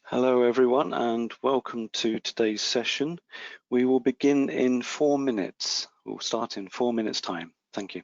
Hello everyone and welcome to today's session. We will begin in 4 minutes. We'll start in 4 minutes time. Thank you.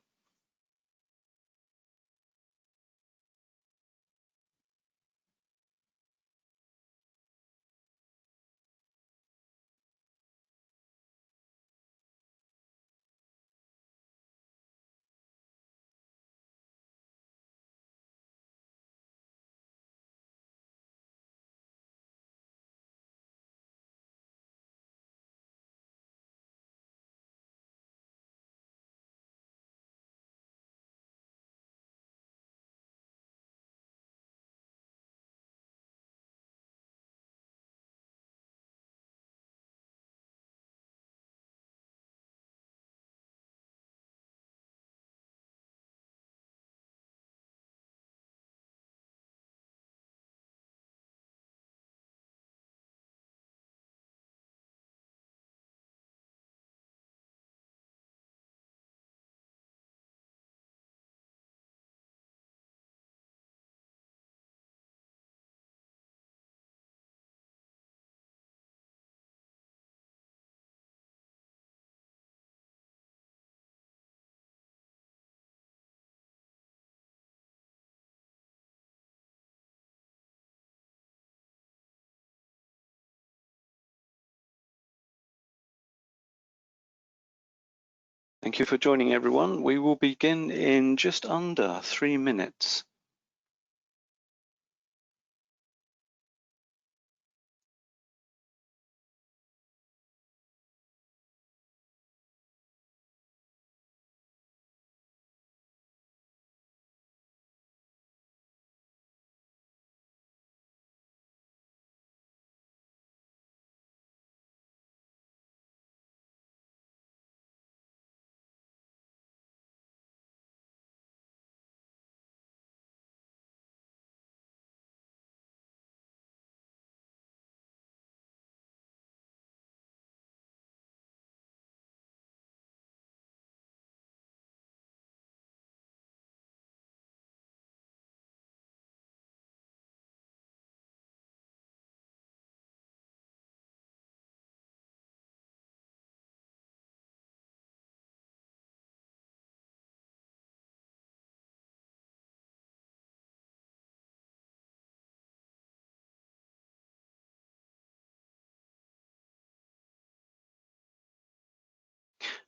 Thank you for joining everyone. We will begin in just under 3 minutes.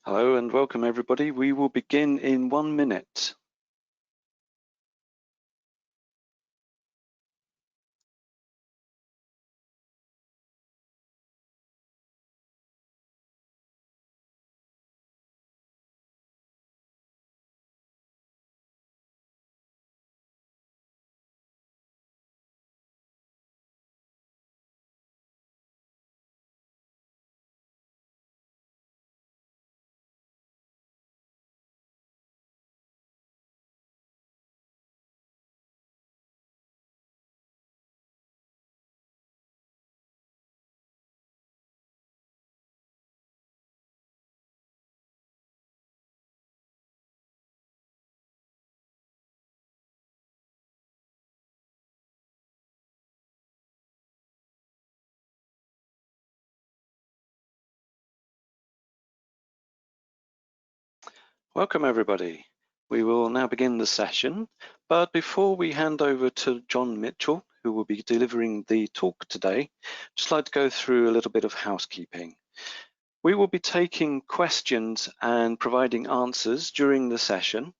Hello and welcome everybody. We will begin in 1 minute. Welcome everybody. We will now begin the session, but before we hand over to John Mitchell, who will be delivering the talk today, I'd just like to go through a little bit of housekeeping. We will be taking questions and providing answers during the session.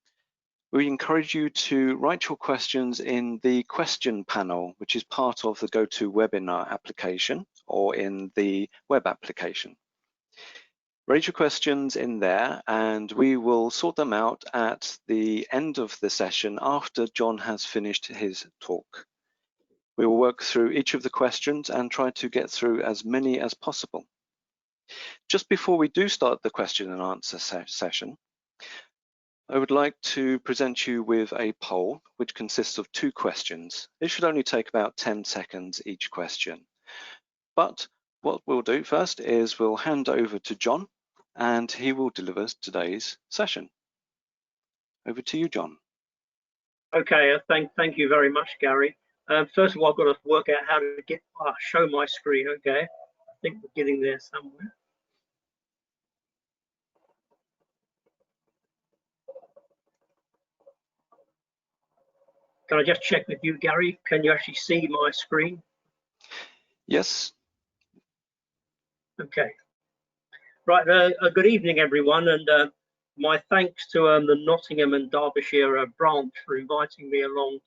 We encourage you to write your questions in the question panel, which is part of the GoToWebinar application or in the web application. Raise your questions in there and we will sort them out at the end of the session after John has finished his talk. We will work through each of the questions and try to get through as many as possible. Just before we do start the question and answer session, I would like to present you with a poll which consists of 2 questions. It should only take about 10 seconds each question. But what we'll do first is we'll hand over to John and he will deliver today's session. Over to you, John. Okay, thank you very much, Gary. First of all, I've got to work out how to get show my screen. Okay, I think we're getting there somewhere. Can I just check with you, Gary? Can you actually see my screen? Yes. Okay. Right. Good evening, everyone, and my thanks to the Nottingham and Derbyshire branch for inviting me along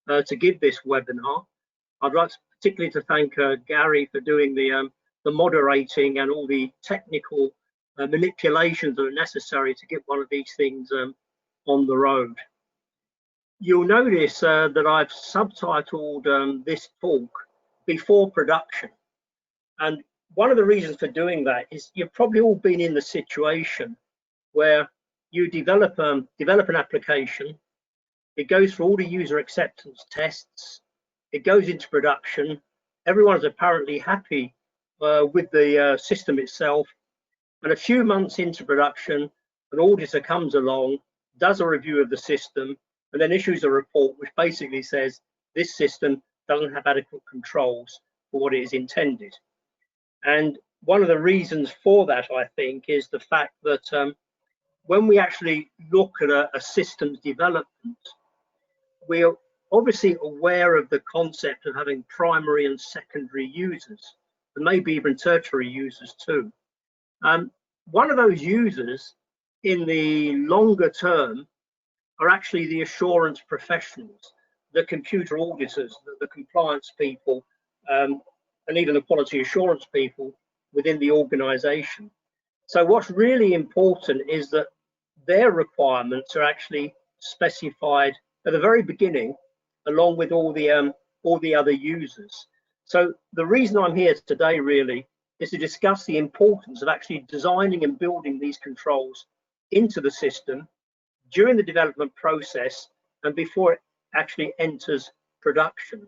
to give this webinar. I'd like particularly to thank Gary for doing the moderating and all the technical manipulations that are necessary to get one of these things on the road. You'll notice that I've subtitled this talk Before Production. And one of the reasons for doing that is you've probably all been in the situation where you develop an application, it goes through all the user acceptance tests, it goes into production, everyone's apparently happy with the system itself, and a few months into production, an auditor comes along, does a review of the system, and then issues a report which basically says this system doesn't have adequate controls for what it is intended. And one of the reasons for that, I think, is the fact that when we actually look at a system's development, we're obviously aware of the concept of having primary and secondary users, and maybe even tertiary users too. One of those users in the longer term are actually the assurance professionals, the computer auditors, the compliance people, and even the quality assurance people within the organization. So what's really important is that their requirements are actually specified at the very beginning, along with all the other users. So the reason I'm here today really is to discuss the importance of actually designing and building these controls into the system during the development process and before it actually enters production.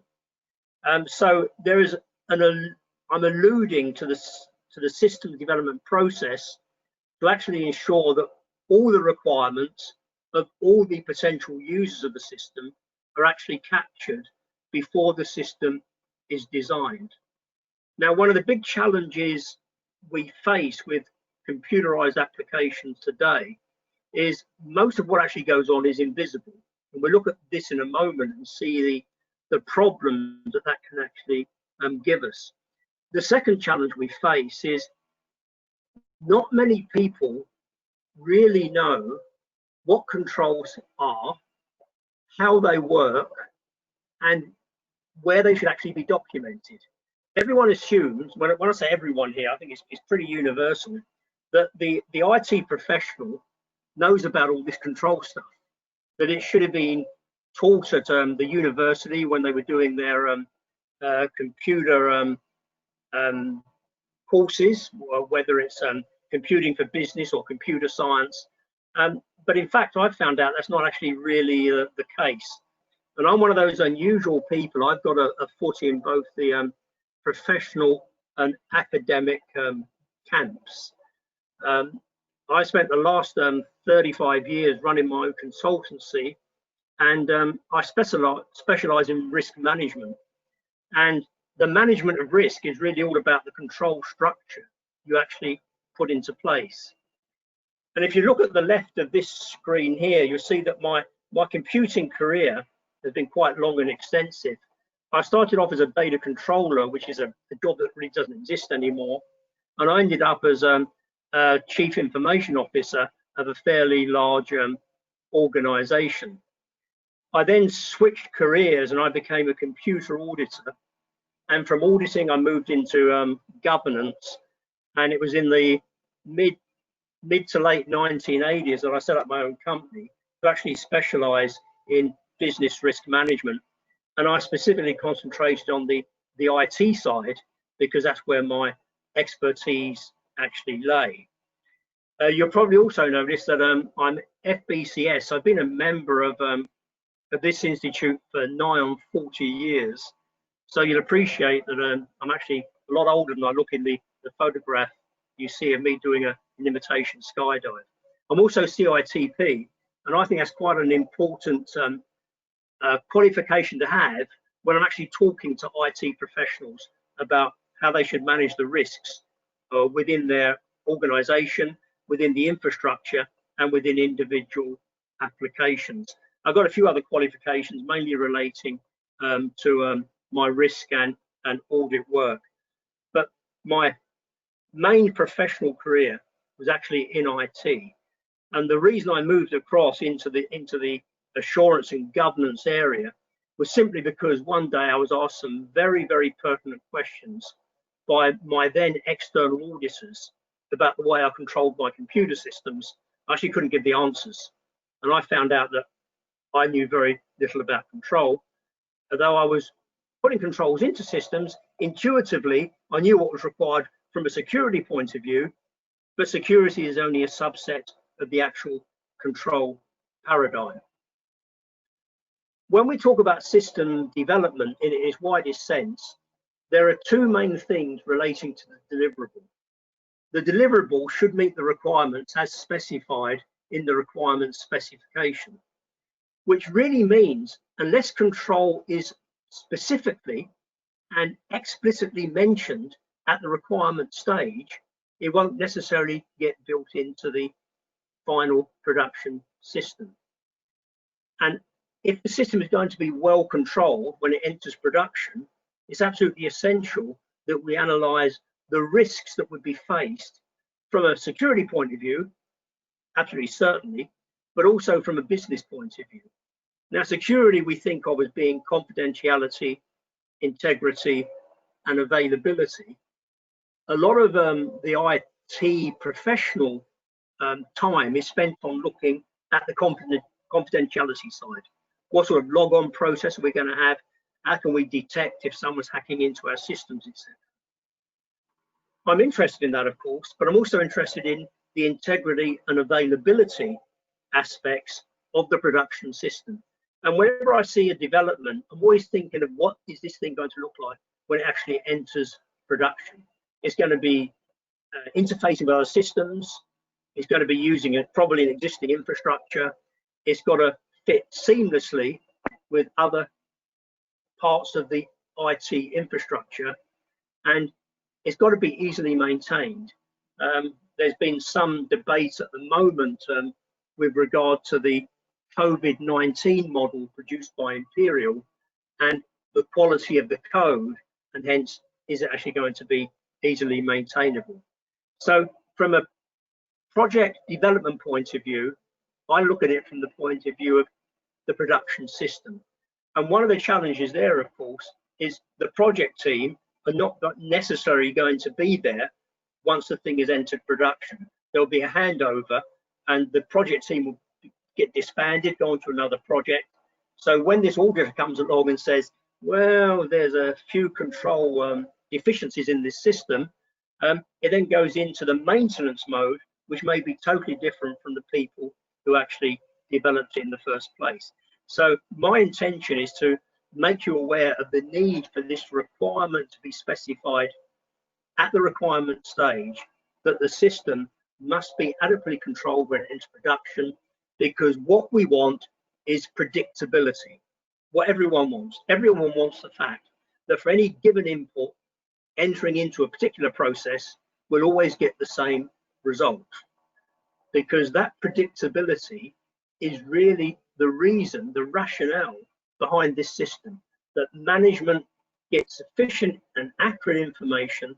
So there is I'm alluding to the system development process to actually ensure that all the requirements of all the potential users of the system are actually captured before the system is designed. Now, one of the big challenges we face with computerized applications today is most of what actually goes on is invisible. And we'll look at this in a moment and see the problems that can actually give us. The second challenge we face is not many people really know what controls are, how they work, and where they should actually be documented. Everyone assumes, when I say everyone here, I think it's pretty universal, that the IT professional knows about all this control stuff, that it should have been taught at the university when they were doing their computer courses, whether it's computing for business or computer science. But in fact, I've found out that's not actually really the case. And I'm one of those unusual people. I've got a foot in both the professional and academic camps. I spent the last 35 years running my own consultancy, and I specialize in risk management. And the management of risk is really all about the control structure you actually put into place. And if you look at the left of this screen here, you'll see that my computing career has been quite long and extensive. I started off as a data controller, which is a job that really doesn't exist anymore. And I ended up as a chief information officer of a fairly large organization. I then switched careers and I became a computer auditor. And from auditing, I moved into governance. And it was in the mid to late 1980s that I set up my own company to actually specialize in business risk management. And I specifically concentrated on the IT side because that's where my expertise actually lay. You'll probably also notice that I'm FBCS. I've been a member of this institute for nigh on 40 years. So you'll appreciate that I'm actually a lot older than I look in the photograph you see of me doing an imitation skydive. I'm also CITP, and I think that's quite an important qualification to have when I'm actually talking to IT professionals about how they should manage the risks within their organization, within the infrastructure, and within individual applications. I've got a few other qualifications, mainly relating to my risk and audit work. But my main professional career was actually in IT. And the reason I moved across into the assurance and governance area was simply because one day I was asked some very, very pertinent questions by my then external auditors about the way I controlled my computer systems. I actually couldn't give the answers. And I found out that I knew very little about control. Although I was putting controls into systems, intuitively, I knew what was required from a security point of view, but security is only a subset of the actual control paradigm. When we talk about system development in its widest sense, there are two main things relating to the deliverable. The deliverable should meet the requirements as specified in the requirements specification, which really means unless control is specifically and explicitly mentioned at the requirement stage, it won't necessarily get built into the final production system. And if the system is going to be well controlled when it enters production, it's absolutely essential that we analyze the risks that would be faced from a security point of view, absolutely certainly, but also from a business point of view. Now, security we think of as being confidentiality, integrity, and availability. A lot of the IT professional time is spent on looking at the confidentiality side. What sort of log-on process are we going to have? How can we detect if someone's hacking into our systems, etc.? I'm interested in that, of course, but I'm also interested in the integrity and availability aspects of the production system. And whenever I see a development, I'm always thinking of what is this thing going to look like when it actually enters production. It's going to be interfacing with other systems. It's going to be using it probably an existing infrastructure. It's got to fit seamlessly with other parts of the IT infrastructure, and it's got to be easily maintained. There's been some debate at the moment with regard to the COVID-19 model produced by Imperial and the quality of the code, and hence is it actually going to be easily maintainable. So from a project development point of view, I look at it from the point of view of the production system. And one of the challenges there, of course, is the project team are not necessarily going to be there once the thing is entered production. There'll be a handover and the project team will get disbanded, go on to another project. So when this auditor comes along and says, well, there's a few control deficiencies in this system, it then goes into the maintenance mode, which may be totally different from the people who actually developed it in the first place. So my intention is to make you aware of the need for this requirement to be specified at the requirement stage, that the system must be adequately controlled when it enters production, because what we want is predictability. What everyone wants. Everyone wants the fact that for any given input entering into a particular process, we'll always get the same result. Because that predictability is really the reason, the rationale behind this system, that management gets sufficient and accurate information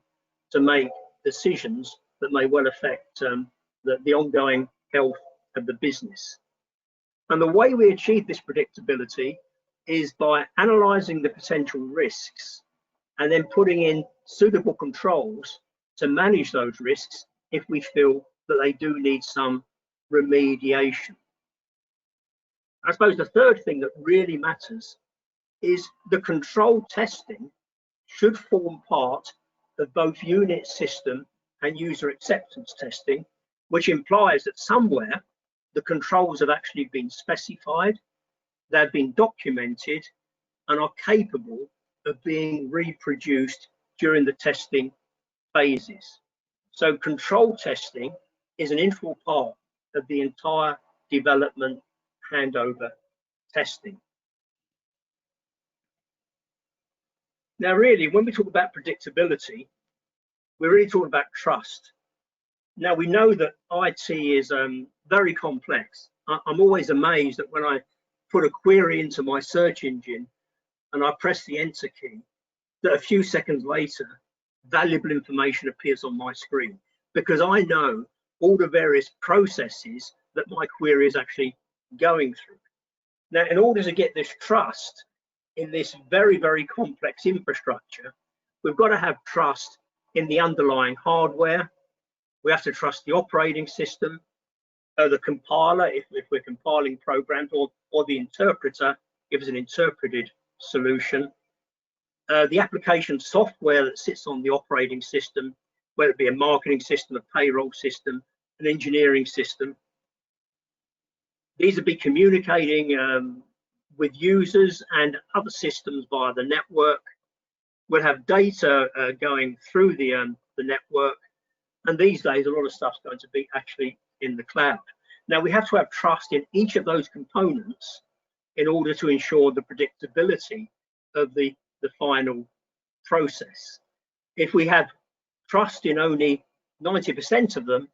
to make decisions that may well affect the ongoing health of the business. And the way we achieve this predictability is by analysing the potential risks and then putting in suitable controls to manage those risks if we feel that they do need some remediation. I suppose the third thing that really matters is the control testing should form part of both unit system and user acceptance testing, which implies that somewhere the controls have actually been specified, they've been documented, and are capable of being reproduced during the testing phases. So control testing is an integral part of the entire development handover testing. Now, really, when we talk about predictability, we're really talking about trust. Now, we know that IT is very complex. I'm always amazed that when I put a query into my search engine and I press the enter key, that a few seconds later, valuable information appears on my screen, because I know all the various processes that my query is actually going through. Now, in order to get this trust in this very, very complex infrastructure, we've got to have trust in the underlying hardware. We have to trust the operating system, the compiler, if we're compiling programs, or the interpreter, if it's an interpreted solution. The application software that sits on the operating system, whether it be a marketing system, a payroll system, an engineering system. These will be communicating with users and other systems via the network. We'll have data going through the network. And these days, a lot of stuff's going to be actually in the cloud. Now, we have to have trust in each of those components in order to ensure the predictability of the final process. If we have trust in only 90% of them,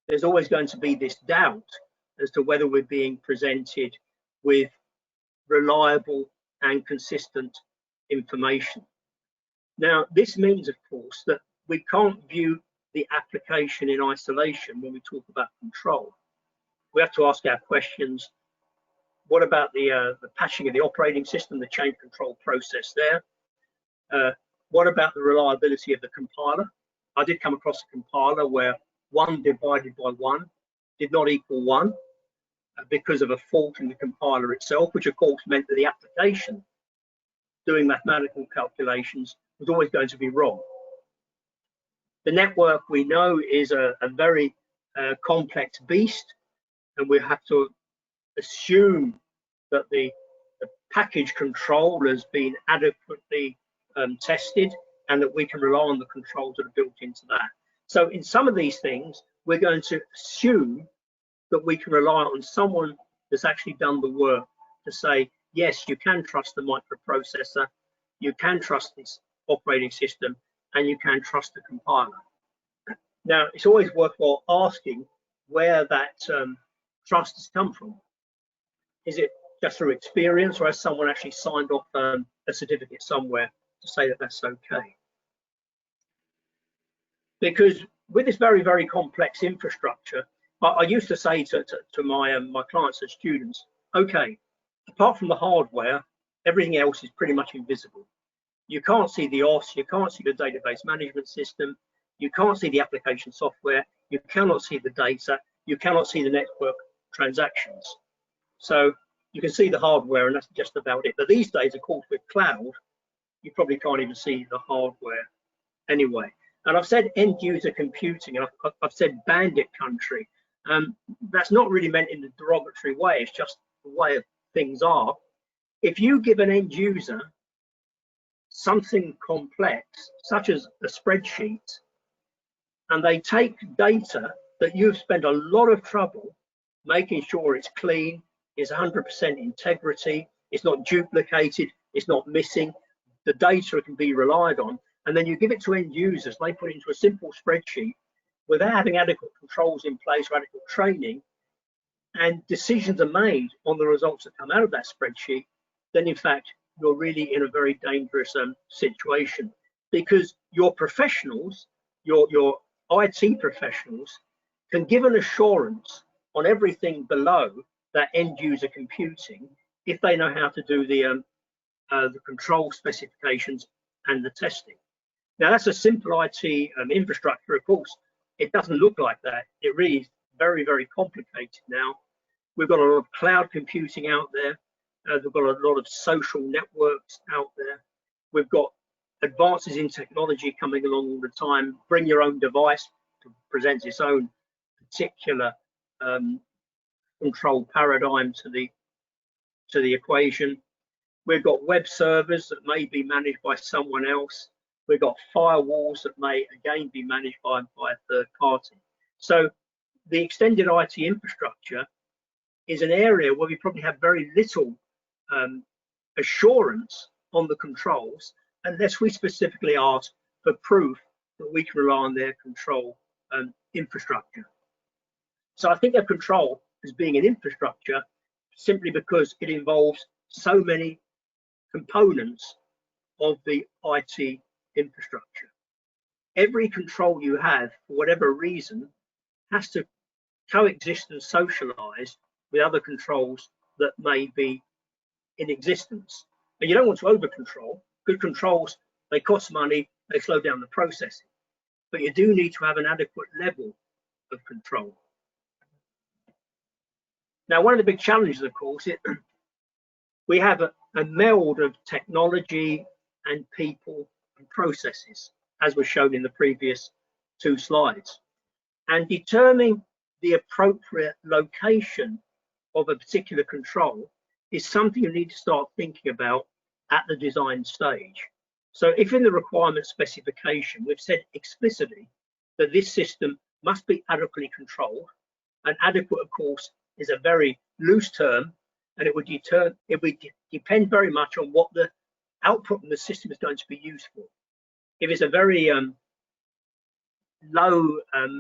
there's always going to be this doubt as to whether we're being presented with reliable and consistent information. Now, this means, of course, that we can't view the application in isolation when we talk about control. We have to ask our questions. What about the patching of the operating system, the change control process there? What about the reliability of the compiler? I did come across a compiler where 1 divided by 1 did not equal 1 because of a fault in the compiler itself, which of course meant that the application doing mathematical calculations was always going to be wrong. The network, we know, is a very complex beast, and we have to assume that the package control has been adequately tested, and that we can rely on the controls that are built into that. So in some of these things, we're going to assume that we can rely on someone that's actually done the work to say, yes, you can trust the microprocessor, you can trust this operating system, and you can trust the compiler. Now, it's always worthwhile asking where that trust has come from. Is it just through experience, or has someone actually signed off a certificate somewhere to say that that's okay? Because with this very, very complex infrastructure, I used to say to my clients and students, okay, apart from the hardware, everything else is pretty much invisible. You can't see the OS, you can't see the database management system, you can't see the application software, you cannot see the data, you cannot see the network transactions. So you can see the hardware, and that's just about it. But these days, of course, with cloud, you probably can't even see the hardware anyway. And I've said end user computing, and I've said bandit country. That's not really meant in a derogatory way, it's just the way things are. If you give an end user something complex, such as a spreadsheet, and they take data that you've spent a lot of trouble making sure it's clean, is 100% integrity, it's not duplicated, it's not missing, the data can be relied on, and then you give it to end users, they put it into a simple spreadsheet without having adequate controls in place or adequate training, and decisions are made on the results that come out of that spreadsheet, then in fact, you're really in a very dangerous situation, because your professionals, your IT professionals, can give an assurance on everything below that end user computing if they know how to do the control specifications and the testing. Now, that's a simple IT infrastructure. Of course, it doesn't look like that. It really is very, very complicated now. We've got a lot of cloud computing out there. We've got a lot of social networks out there. We've got advances in technology coming along all the time. Bring your own device presents its own particular control paradigm to the equation. We've got web servers that may be managed by someone else. We've got firewalls that may again be managed by a third party. So the extended IT infrastructure is an area where we probably have very little assurance on the controls, unless we specifically ask for proof that we can rely on their control infrastructure. So I think of control as being an infrastructure simply because it involves so many components of the IT infrastructure. Every control you have, for whatever reason, has to coexist and socialize with other controls that may be in existence. And you don't want to over control. Good controls, they cost money, they slow down the processing. But you do need to have an adequate level of control. Now, one of the big challenges, of course, we have a meld of technology and people and processes, as was shown in the previous two slides. And determining the appropriate location of a particular control is something you need to start thinking about at the design stage. So if in the requirement specification, we've said explicitly that this system must be adequately controlled, and adequate, of course, is a very loose term, and it would depend very much on what the output from the system is going to be used for. If it's a very low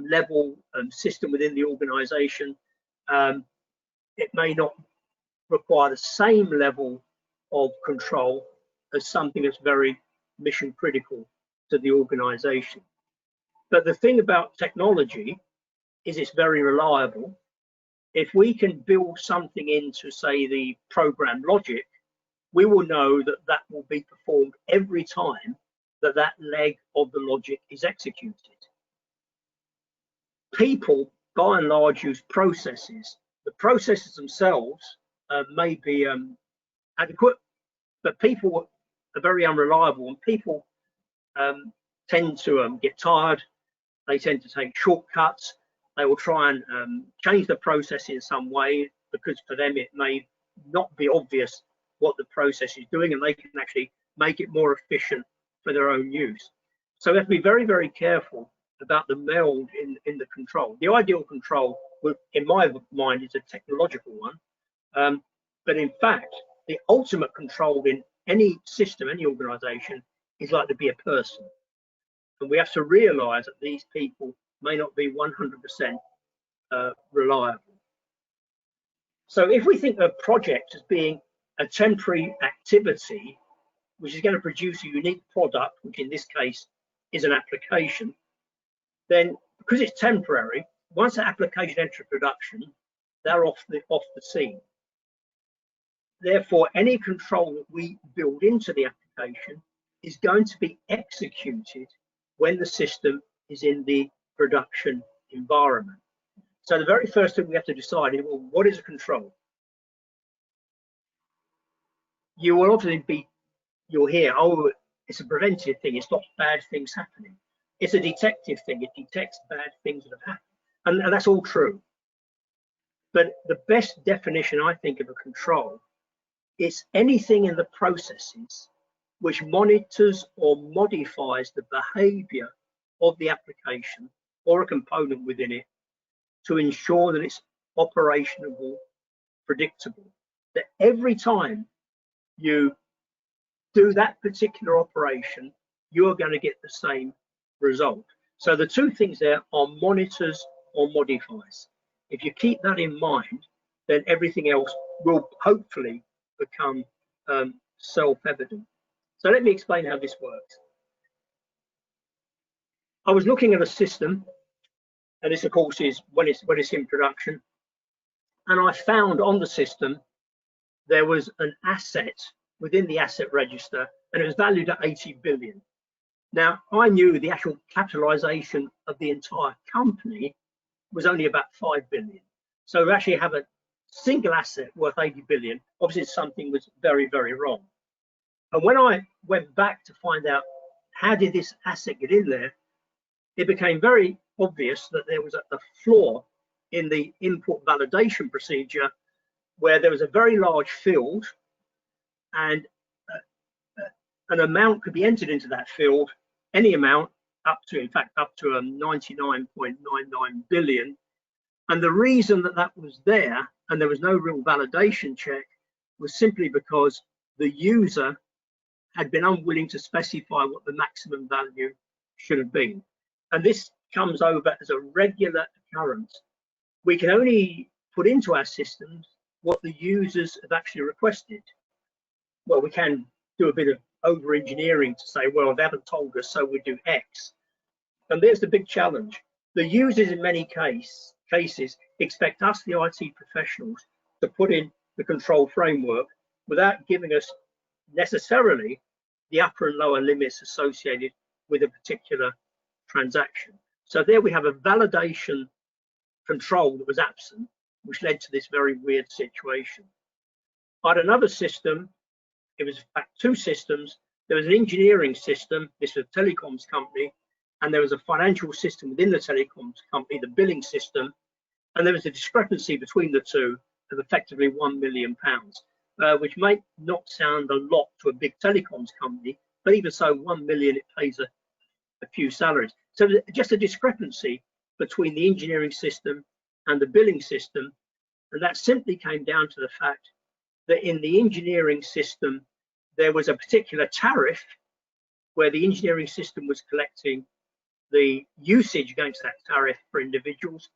level system within the organization, it may not require the same level of control as something that's very mission critical to the organization. But the thing about technology is it's very reliable. If we can build something into, say, the program logic, we will know that that will be performed every time that that leg of the logic is executed. People, by and large, use processes. The processes themselves may be adequate, but people are very unreliable, and people tend to get tired. They tend to take shortcuts. They will try and change the process in some way, because for them it may not be obvious what the process is doing, and they can actually make it more efficient for their own use. So we have to be very, very careful about the meld in the control. The ideal control, in my mind, is a technological one. But in fact, the ultimate control in any system, any organization, is like to be a person. And we have to realize that these people may not be 100% reliable. So if we think of a project as being a temporary activity, which is going to produce a unique product, which in this case is an application, then because it's temporary, once the application enters production, they're off the scene. Therefore, any control that we build into the application is going to be executed when the system is in the production environment. So the very first thing we have to decide is, well, what is a control? You will often you'll hear, oh, it's a preventive thing, it stops bad things happening. It's a detective thing, it detects bad things that have happened. And that's all true. But the best definition, I think, of a control is anything in the processes which monitors or modifies the behavior of the application or a component within it to ensure that it's operational, predictable. That every time you do that particular operation, you're going to get the same result. So the two things there are monitors or modifies. If you keep that in mind, then everything else will hopefully become self-evident. So let me explain how this works. I was looking at a system, and this of course is when it's in production, and I found on the system there was an asset within the asset register, and it was valued at 80 billion. Now, I knew the actual capitalization of the entire company was only about 5 billion. So we actually have a single asset worth 80 billion. Obviously, something was very, very wrong. And when I went back to find out how did this asset get in there, it became very obvious that there was a flaw in the input validation procedure, where there was a very large field, and an amount could be entered into that field, any amount up to 99.99 billion. And the reason that that was there and there was no real validation check was simply because the user had been unwilling to specify what the maximum value should have been. And this comes over as a regular occurrence. We can only put into our systems what the users have actually requested. Well, we can do a bit of over engineering to say, well, they haven't told us, so we do X. And there's the big challenge. The users in many cases expect us, the IT professionals, to put in the control framework without giving us necessarily the upper and lower limits associated with a particular transaction. So there we have a validation control that was absent, which led to this very weird situation. I had another system. It was in fact two systems. There was an engineering system, this was a telecoms company, and there was a financial system within the telecoms company, the billing system, and there was a discrepancy between the two of effectively £1 million, which might not sound a lot to a big telecoms company, but even so, 1 million, it pays a few salaries. So just a discrepancy between the engineering system and the billing system, and that simply came down to the fact that in the engineering system, there was a particular tariff where the engineering system was collecting the usage against that tariff for individuals,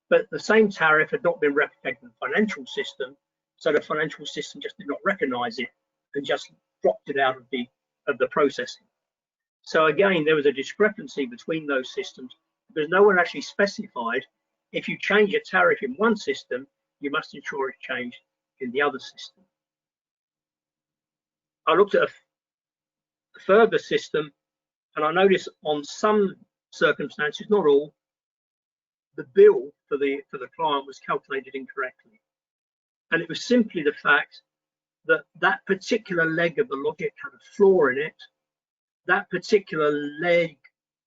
but the same tariff had not been replicated in the financial system, so the financial system just did not recognize it and just dropped it out of the processing. So again, there was a discrepancy between those systems because no one actually specified if you change a tariff in one system, you must ensure it's changed in the other system. I looked at a further system, and I noticed on some circumstances, not all, the bill for the client was calculated incorrectly. And it was simply the fact that that particular leg of the logic had a flaw in it. That particular leg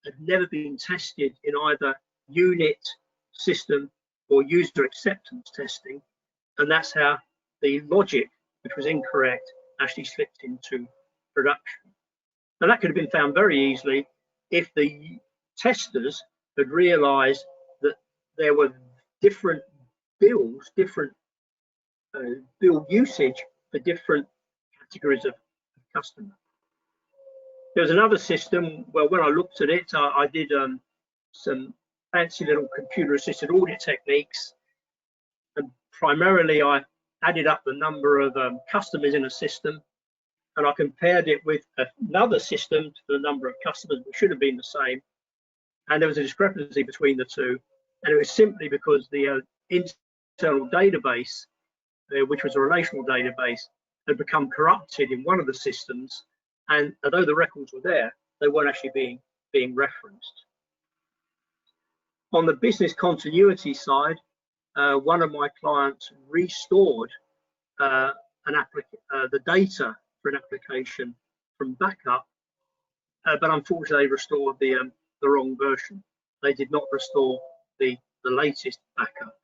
had never been tested in either unit system or user acceptance testing, and that's how the logic, which was incorrect, actually slipped into production. And that could have been found very easily if the testers had realized that there were different bills, different bill usage for different categories of customer. There was another system where when I looked at it, I did some fancy little computer-assisted audit techniques, and primarily I added up the number of customers in a system, and I compared it with another system to the number of customers, which should have been the same, and there was a discrepancy between the two, and it was simply because the internal database, which was a relational database, had become corrupted in one of the systems, and although the records were there, they weren't actually being referenced. On the business continuity side, one of my clients restored the data for an application from backup, but unfortunately they restored the wrong version. They did not restore the latest backup,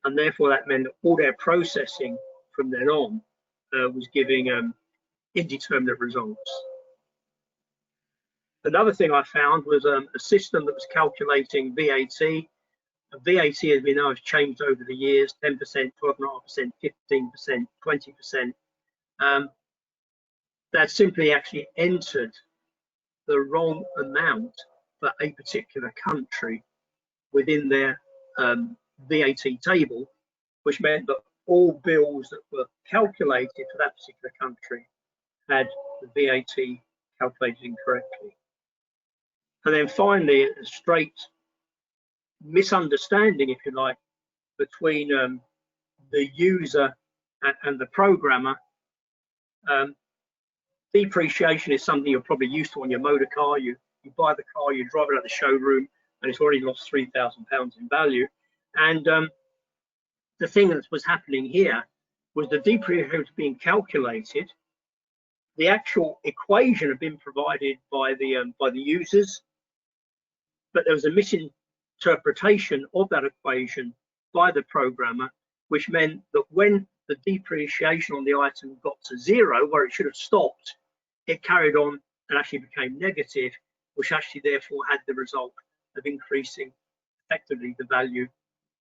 and therefore that meant that all their processing from then on was giving indeterminate results. Another thing I found was a system that was calculating VAT. VAT, as we know, has changed over the years: 10%, 12.5%, 15%, 20%. That simply actually entered the wrong amount for a particular country within their VAT table, which meant that all bills that were calculated for that particular country had the VAT calculated incorrectly. And then finally, a straight misunderstanding, if you like, between the user and the programmer. Depreciation is something you're probably used to on your motor car. You buy the car, you drive it out of the showroom, and it's already lost £3,000 in value. And the thing that was happening here was the depreciation was being calculated. The actual equation had been provided by the users, but there was a misinterpretation of that equation by the programmer, which meant that when the depreciation on the item got to zero, where it should have stopped, it carried on and actually became negative, which actually therefore had the result of increasing effectively the value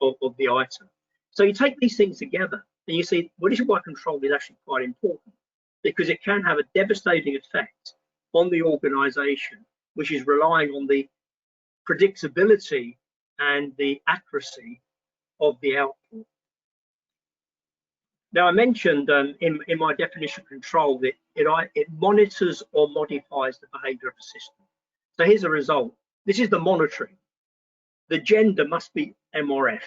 of the item. So you take these things together and you see, well, this is why control is actually quite important, because it can have a devastating effect on the organization, which is relying on the predictability and the accuracy of the output. Now, I mentioned in my definition of control that it monitors or modifies the behavior of a system. So here's a result. This is the monitoring. The gender must be M or F.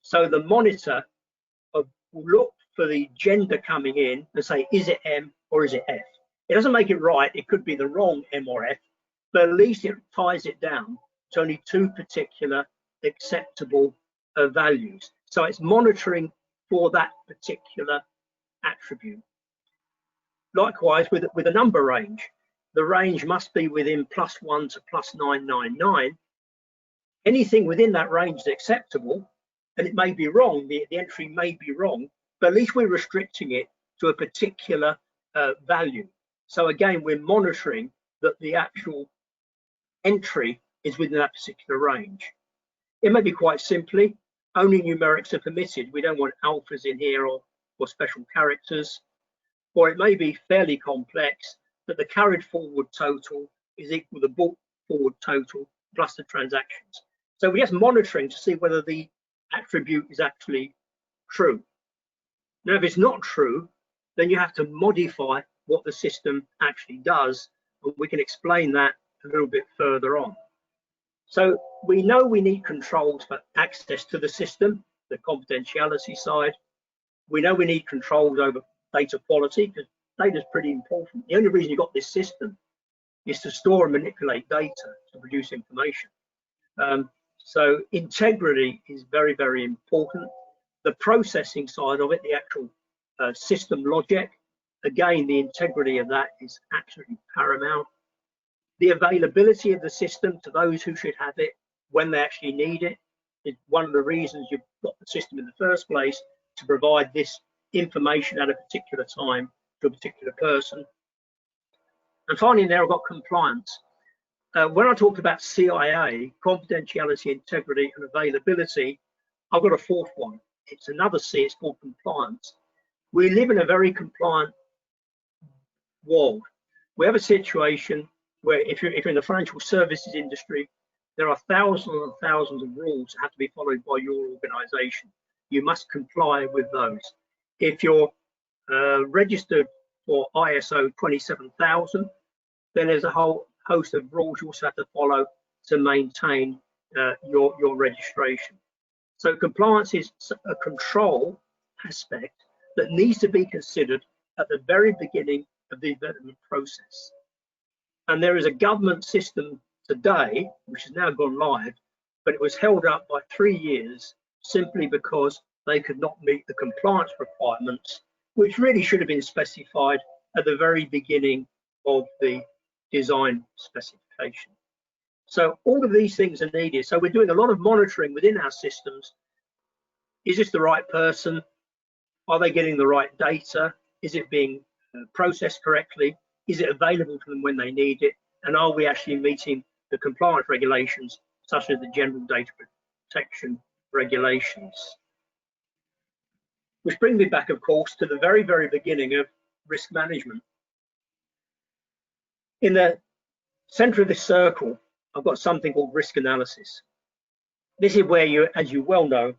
So the monitor will look for the gender coming in and say, is it M or is it F? It doesn't make it right. It could be the wrong M or F, but at least it ties it down to only two particular acceptable values. So it's monitoring for that particular attribute. Likewise, with a number range, the range must be within +1 to +999. Anything within that range is acceptable, and it may be wrong, the entry may be wrong, but at least we're restricting it to a particular value. So again, we're monitoring that the actual entry is within that particular range. It may be quite simply, only numerics are permitted. We don't want alphas in here or special characters. Or it may be fairly complex, that the carried forward total is equal to the brought forward total plus the transactions. So we're just monitoring to see whether the attribute is actually true. Now, if it's not true, then you have to modify what the system actually does, and we can explain that a little bit further on. So we know we need controls for access to the system, the confidentiality side. We know we need controls over data quality, because data is pretty important. The only reason you've got this system is to store and manipulate data to produce information. So integrity is very, very important. The processing side of it, the actual system logic, again, the integrity of that is absolutely paramount. The availability of the system to those who should have it when they actually need it is one of the reasons you've got the system in the first place, to provide this information at a particular time to a particular person. And finally, there I've got compliance. When I talked about CIA, confidentiality, integrity, and availability, I've got a fourth one. It's another C, it's called compliance. We live in a very compliant world. We have a situation where if you're in the financial services industry, there are thousands and thousands of rules that have to be followed by your organization. You must comply with those. If you're registered for ISO 27000, then there's a whole host of rules you also have to follow to maintain your registration. So compliance is a control aspect that needs to be considered at the very beginning of the development process. And there is a government system today, which has now gone live, but it was held up by 3 years simply because they could not meet the compliance requirements, which really should have been specified at the very beginning of the design specification. So all of these things are needed. So we're doing a lot of monitoring within our systems. Is this the right person? Are they getting the right data? Is it being processed correctly? Is it available to them when they need it? And are we actually meeting the compliance regulations, such as the general data protection regulations? Which brings me back, of course, to the very, very beginning of risk management. In the center of this circle, I've got something called risk analysis. This is where you, as you well know,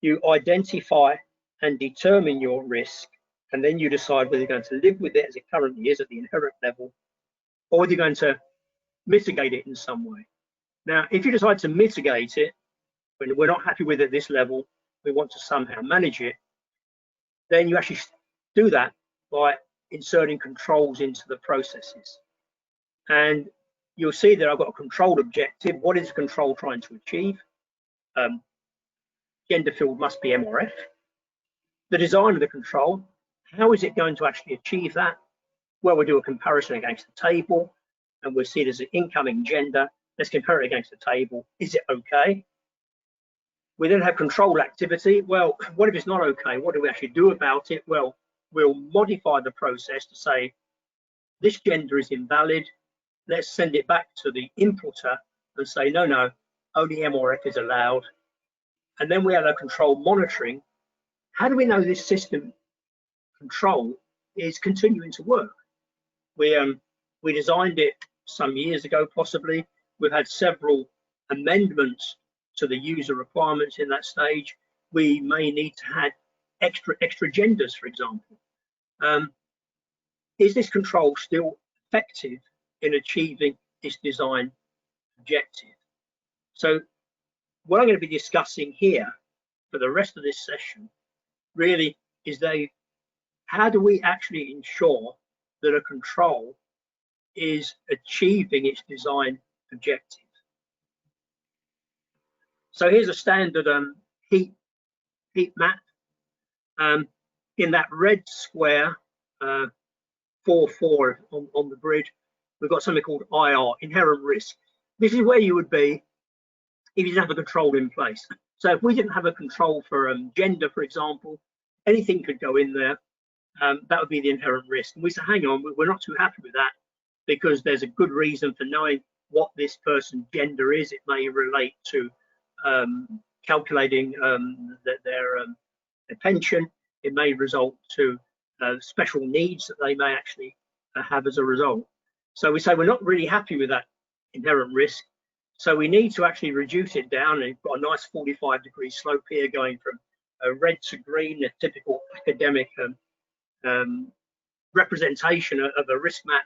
you identify and determine your risk, and then you decide whether you're going to live with it as it currently is at the inherent level, or whether you're going to mitigate it in some way. Now, if you decide to mitigate it, when we're not happy with it at this level, we want to somehow manage it, then you actually do that by inserting controls into the processes. And you'll see that I've got a control objective. What is the control trying to achieve? Gender field must be M or F. The design of the control, how is it going to actually achieve that? Well, we'll do a comparison against the table, and we'll see it as an incoming gender. Let's compare it against the table. Is it okay? We then have control activity. Well, what if it's not okay? What do we actually do about it? Well, we'll modify the process to say, this gender is invalid. Let's send it back to the inputter and say, no, only M or F is allowed. And then we have our control monitoring. How do we know this system control is continuing to work. We designed it some years ago, possibly. We've had several amendments to the user requirements in that stage. We may need to add extra genders, for example. Is this control still effective in achieving this design objective? So what I'm going to be discussing here for the rest of this session really is how do we actually ensure that a control is achieving its design objective? So here's a standard heat map. In that red square, 4-4 on the grid, we've got something called IR, inherent risk. This is where you would be if you didn't have a control in place. So if we didn't have a control for gender, for example, anything could go in there. That would be the inherent risk. And we say, hang on, we're not too happy with that, because there's a good reason for knowing what this person's gender is. It may relate to calculating their pension. It may result to special needs that they may actually have as a result. So we say we're not really happy with that inherent risk. So we need to actually reduce it down. And we've got a nice 45-degree slope here going from red to green, a typical academic representation of a risk map.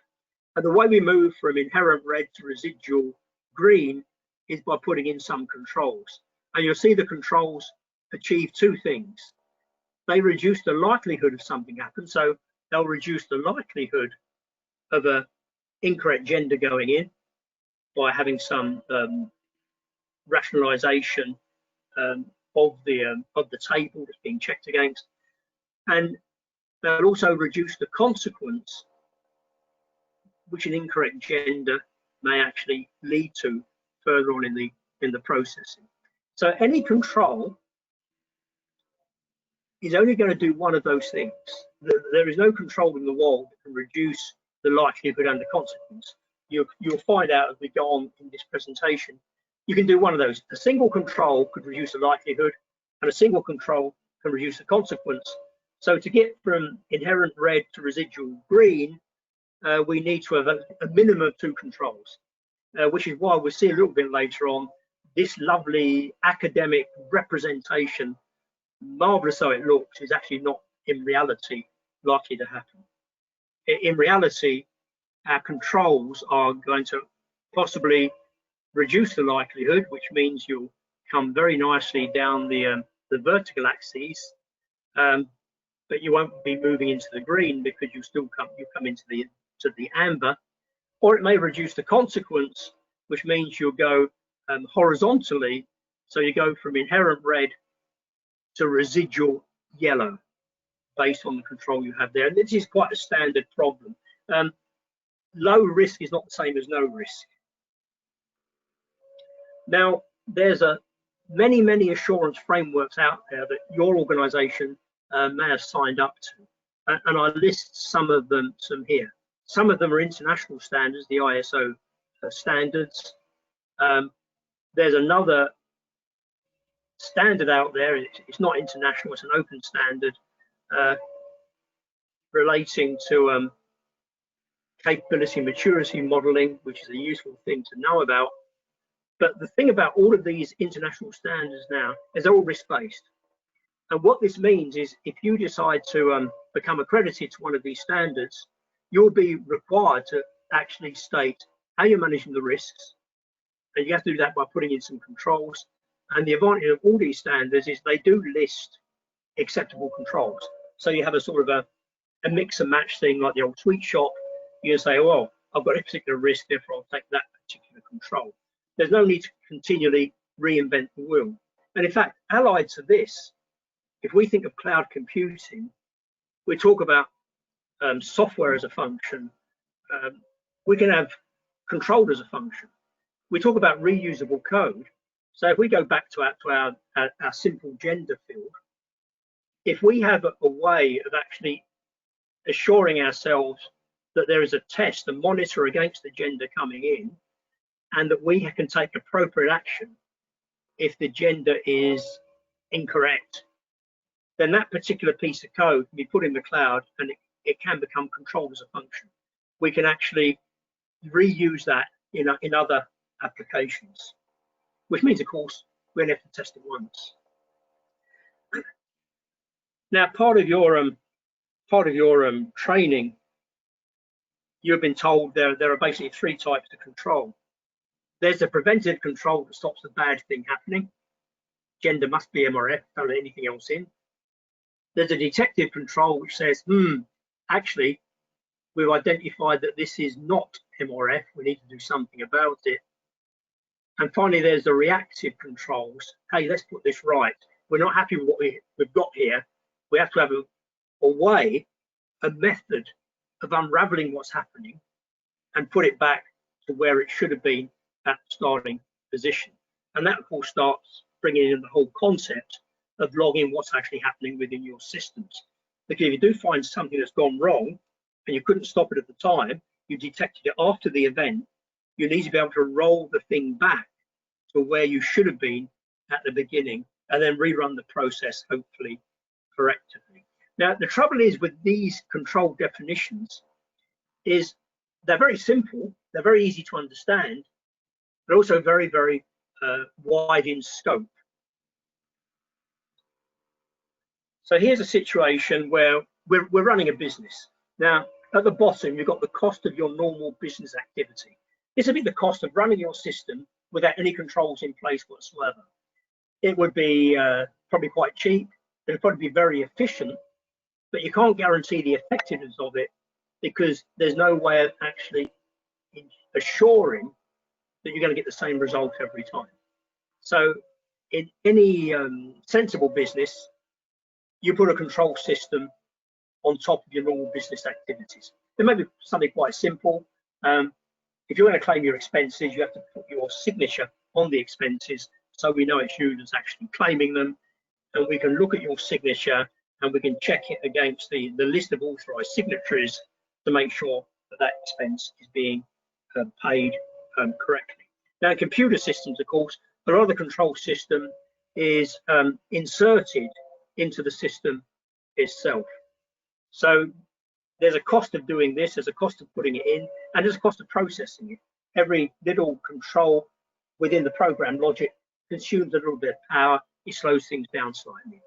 And the way we move from inherent red to residual green is by putting in some controls. And you'll see the controls achieve two things. They reduce the likelihood of something happening. So they'll reduce the likelihood of an incorrect gender going in by having some rationalization of the table that's being checked against. And they'll also reduce the consequence which an incorrect gender may actually lead to further on in the processing. So any control is only going to do one of those things. There is no control in the world that can reduce the likelihood and the consequence. You'll find out as we go on in this presentation, you can do one of those. A single control could reduce the likelihood, and a single control can reduce the consequence. So to get from inherent red to residual green, we need to have a minimum of two controls, which is why we'll see a little bit later on this lovely academic representation, marvelous though it looks, is actually not in reality likely to happen. In reality, our controls are going to possibly reduce the likelihood, which means you'll come very nicely down the vertical axis, but you won't be moving into the green because you come into the amber. Or it may reduce the consequence, which means you'll go horizontally, so you go from inherent red to residual yellow based on the control you have there. And this is quite a standard problem. Low risk is not the same as no risk. Now, there's many assurance frameworks out there that your organization may have signed up to, and I list some of them here. Some of them are international standards, the ISO standards. There's another standard out there, it's not international, it's an open standard relating to capability maturity modeling, which is a useful thing to know about. But the thing about all of these international standards now is they're all risk-based. And what this means is if you decide to become accredited to one of these standards, you'll be required to actually state how you're managing the risks. And you have to do that by putting in some controls. And the advantage of all these standards is they do list acceptable controls. So you have a sort of a mix and match thing like the old sweet shop. You can say, well, I've got a particular risk, therefore I'll take that particular control. There's no need to continually reinvent the wheel. And in fact, allied to this, if we think of cloud computing, we talk about software as a function. We can have control as a function. We talk about reusable code. So if we go back to our simple gender field, if we have a way of actually assuring ourselves that there is a test, a monitor against the gender coming in, and that we can take appropriate action if the gender is incorrect, then that particular piece of code can be put in the cloud and it can become controlled as a function. We can actually reuse that in other applications, which means, of course, we only have to test it once. Now, part of your training, you've been told there are basically 3 types of control. There's the preventive control that stops the bad thing happening. Gender must be MRF, don't let anything else in. There's a detective control which says, actually, we've identified that this is not MRF, we need to do something about it. And finally, there's the reactive controls. Hey, let's put this right. We're not happy with what we've got here. We have to have a way, a method of unraveling what's happening and put it back to where it should have been at the starting position. And that, of course, starts bringing in the whole concept of logging what's actually happening within your systems. Because if you do find something that's gone wrong and you couldn't stop it at the time, you detected it after the event, you need to be able to roll the thing back to where you should have been at the beginning and then rerun the process, hopefully correctly. Now, the trouble is with these control definitions is they're very simple, they're very easy to understand, but also very, very wide in scope. So here's a situation where we're running a business. Now, at the bottom, you've got the cost of your normal business activity. This would be the cost of running your system without any controls in place whatsoever. It would be probably quite cheap. It would probably be very efficient, but you can't guarantee the effectiveness of it because there's no way of actually assuring that you're going to get the same result every time. So in any sensible business, you put a control system on top of your normal business activities. It may be something quite simple. If you're going to claim your expenses, you have to put your signature on the expenses so we know it's you that's actually claiming them. And we can look at your signature and we can check it against the list of authorized signatories to make sure that that expense is being paid correctly. Now, in computer systems, of course, a lot of the control system is inserted into the system itself. So there's a cost of doing this, there's a cost of putting it in, and there's a cost of processing it. Every little control within the program logic consumes a little bit of power, it slows things down slightly.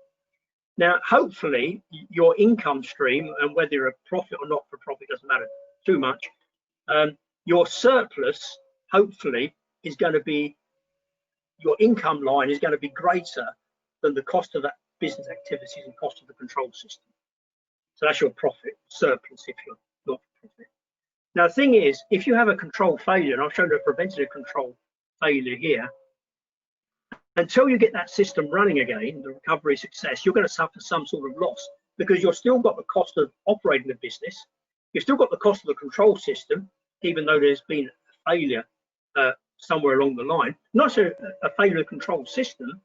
Now, hopefully, your income stream, and whether you're a profit or not for profit doesn't matter too much, your surplus, hopefully, is going to be, your income line is going to be greater than the cost of that business activities and cost of the control system. So that's your profit, surplus, if you're not for profit. Now, the thing is, if you have a control failure, and I've shown a preventative control failure here, until you get that system running again, the recovery success, you're going to suffer some sort of loss because you've still got the cost of operating the business. You've still got the cost of the control system, even though there's been a failure somewhere along the line. Not a failure of the control system,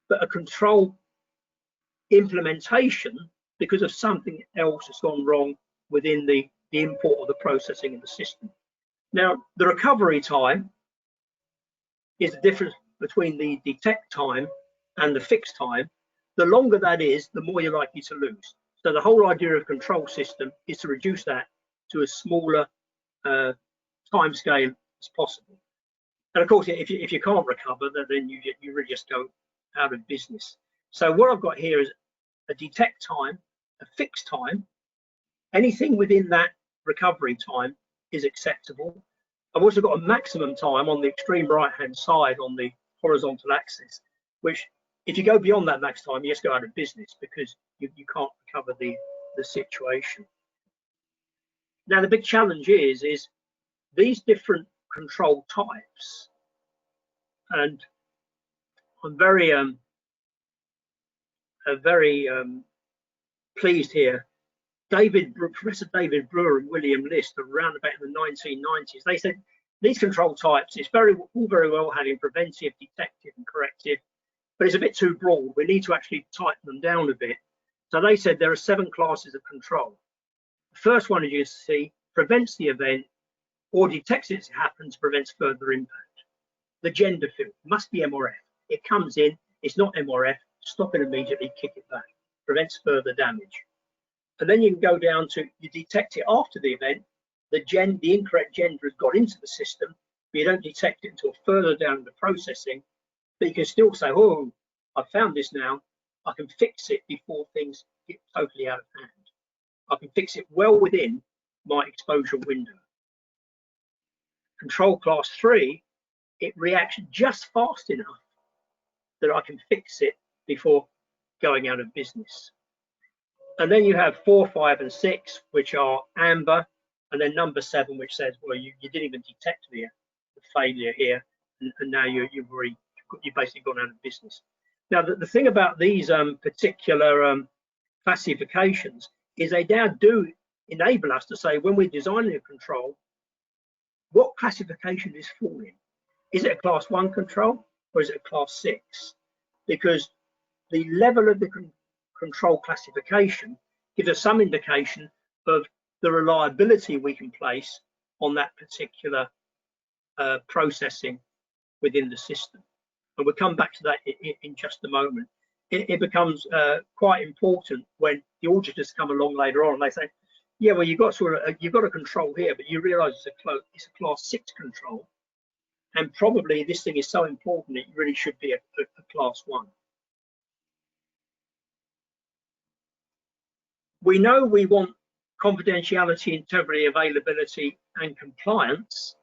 but a control implementation because of something else that's gone wrong within the import or the processing of the system. Now, the recovery time is the difference between the detect time and the fix time. The longer that is, the more you're likely to lose. So the whole idea of control system is to reduce that to a smaller time scale as possible. And of course, if you can't recover, then you really just go out of business. So what I've got here is a detect time, a fix time. Anything within that recovery time is acceptable. I've also got a maximum time on the extreme right-hand side on the horizontal axis, which if you go beyond that max time, you just go out of business because you can't recover the situation. Now, the big challenge is these different control types, and I'm very pleased here. Professor David Brewer and William List, around about in the 1990s, they said these control types, it's all very well having preventive, detective, and corrective, but it's a bit too broad. We need to actually tighten them down a bit. So they said there are 7 classes of control. The first one, as you see, prevents the event or detects it happens, prevents further impact. The gender field must be MRF. It comes in, it's not MRF, stop it immediately, kick it back, prevents further damage. And then you can go down to, you detect it after the event, the incorrect gender has got into the system, but you don't detect it until further down in the processing. But you can still say, oh, I found this now, I can fix it before things get totally out of hand. I can fix it well within my exposure window. Control class 3, it reacts just fast enough that I can fix it before going out of business. And then you have 4, 5, and 6, which are amber, and then number 7, which says, well, you didn't even detect the failure here, and now you've basically gone out of business. Now, the thing about these particular classifications is they now do enable us to say, when we're designing a control, what classification is fall in? Is it a class 1 control or is it a class 6? Because the level of the control classification gives us some indication of the reliability we can place on that particular processing within the system. And we'll come back to that in just a moment. It becomes quite important when the auditors come along later on and they say, yeah, well, you've got a control here, but you realise it's a class 6 control, and probably this thing is so important it really should be a class 1. We know we want confidentiality, integrity, availability, and compliance.